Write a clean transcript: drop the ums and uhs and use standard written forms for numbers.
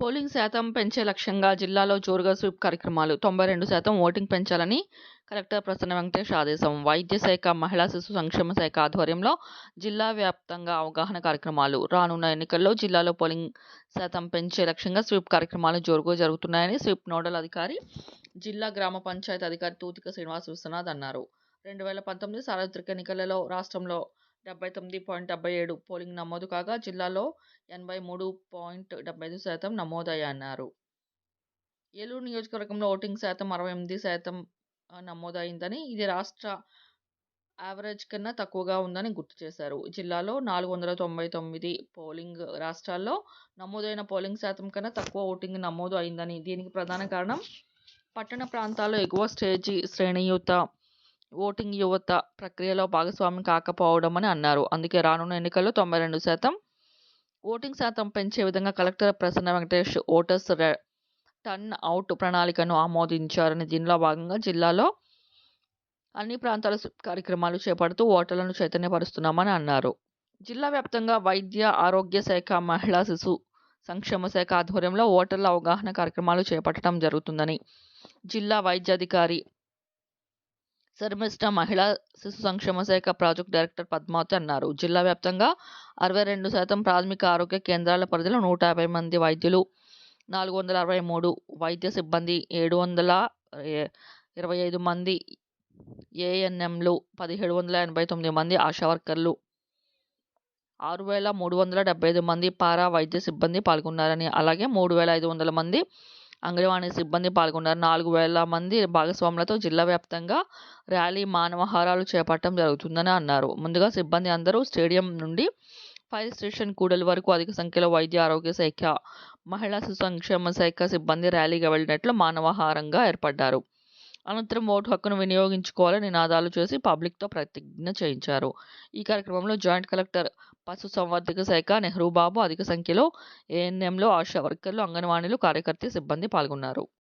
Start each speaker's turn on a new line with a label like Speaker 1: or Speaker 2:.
Speaker 1: Polling శాతం పెంచే లక్ష్యంగా జిల్లాలో జోరుగా స్వీప్ కార్యక్రమాలు 92% ఓటింగ్ పెంచాలని కలెక్టర్ ప్రసన్న వెంకటేష్ ఆదేశం. వైద్య శాఖ, మహిళా శిశు సంక్షేమ శాఖ ఆధ్వర్యంలో జిల్లా వ్యాప్తంగా అవగాహన కార్యక్రమాలు. రానున్న ఎన్నికల్లో జిల్లాలో పోలింగ్ శాతం పెంచే లక్ష్యంగా స్వీప్ కార్యక్రమాలు జోరుగా జరుగుతున్నాయని స్వీప్ నోడల్ అధికారి, జిల్లా గ్రామ పంచాయతీ అధికారి తూతిక శ్రీనివాస్ విశ్వనాథ్ అన్నారు. 2019 సార్వత్రిక ఎన్నికలలో రాష్ట్రంలో 79.77 పోలింగ్ నమోదు కాగా జిల్లాలో 83.75% నమోదయ్యాయన్నారు. ఏలూరు నియోజకవర్గంలో ఓటింగ్ శాతం 68% నమోదైందని, ఇది రాష్ట్ర యావరేజ్ కన్నా తక్కువగా ఉందని గుర్తు చేశారు. జిల్లాలో 499 పోలింగ్ రాష్ట్రాల్లో నమోదైన పోలింగ్ శాతం కన్నా తక్కువ ఓటింగ్ నమోదు అయిందని, దీనికి ప్రధాన కారణం పట్టణ ప్రాంతాల్లో ఎగువ స్టేజి శ్రేణియుత ఓటింగ్ యువత ప్రక్రియలో భాగస్వామ్యం కాకపోవడమని అన్నారు. అందుకే రానున్న ఎన్నికల్లో 92% ఓటింగ్ శాతం పెంచే విధంగా collector Prasanna Venkatesh voters turn out ప్రణాళికను ఆమోదించారని, దీనిలో భాగంగా జిల్లాలో అన్ని ప్రాంతాల స్వీప్ కార్యక్రమాలు చేపడుతూ ఓటర్లను చైతన్యపరుస్తున్నామని అన్నారు. జిల్లా వ్యాప్తంగా వైద్య ఆరోగ్య శాఖ, మహిళా శిశు సంక్షేమ శాఖ ఆధ్వర్యంలో ఓటర్ల అవగాహన కార్యక్రమాలు చేపట్టడం జరుగుతుందని జిల్లా వైద్యాధికారి, శర్మిష్ఠ, మహిళా శిశు సంక్షేమ శాఖ ప్రాజెక్టు డైరెక్టర్ పద్మావతి అన్నారు. జిల్లా వ్యాప్తంగా 62% ప్రాథమిక ఆరోగ్య కేంద్రాల పరిధిలో 150 మంది వైద్యులు, 463 వైద్య సిబ్బంది, 725 మంది ఏఎన్ఎంలు, 1789 మంది ఆశా వర్కర్లు, 6375 మంది పారా వైద్య సిబ్బంది పాల్గొన్నారని, అలాగే 3500 మంది అంగన్వాడీ సిబ్బంది పాల్గొన్నారు. 4000 మంది భాగస్వాములతో జిల్లా వ్యాప్తంగా ర్యాలీ, మానవహారాలు చేపట్టడం జరుగుతుందని అన్నారు. ముందుగా సిబ్బంది అందరూ స్టేడియం నుండి ఫైర్ స్టేషన్ కూడలి వరకు అధిక సంఖ్యలో వైద్య ఆరోగ్య శాఖ, మహిళా శిశు సంక్షేమ శాఖ సిబ్బంది ర్యాలీగా వెళ్లినట్లు మానవహారంగా ఏర్పడ్డారు. అనంతరం ఓటు హక్కును వినియోగించుకోవాలని నినాదాలు చేసి పబ్లిక్తో ప్రతిజ్ఞ చేయించారు. ఈ కార్యక్రమంలో జాయింట్ కలెక్టర్ పశుసంవర్ధక శాఖ నెహ్రూ బాబు, అధిక సంఖ్యలో ఏఎన్ఎంలు, ఆశా వర్కర్లు, అంగన్వాడీలు, కార్యకర్త సిబ్బంది పాల్గొన్నారు.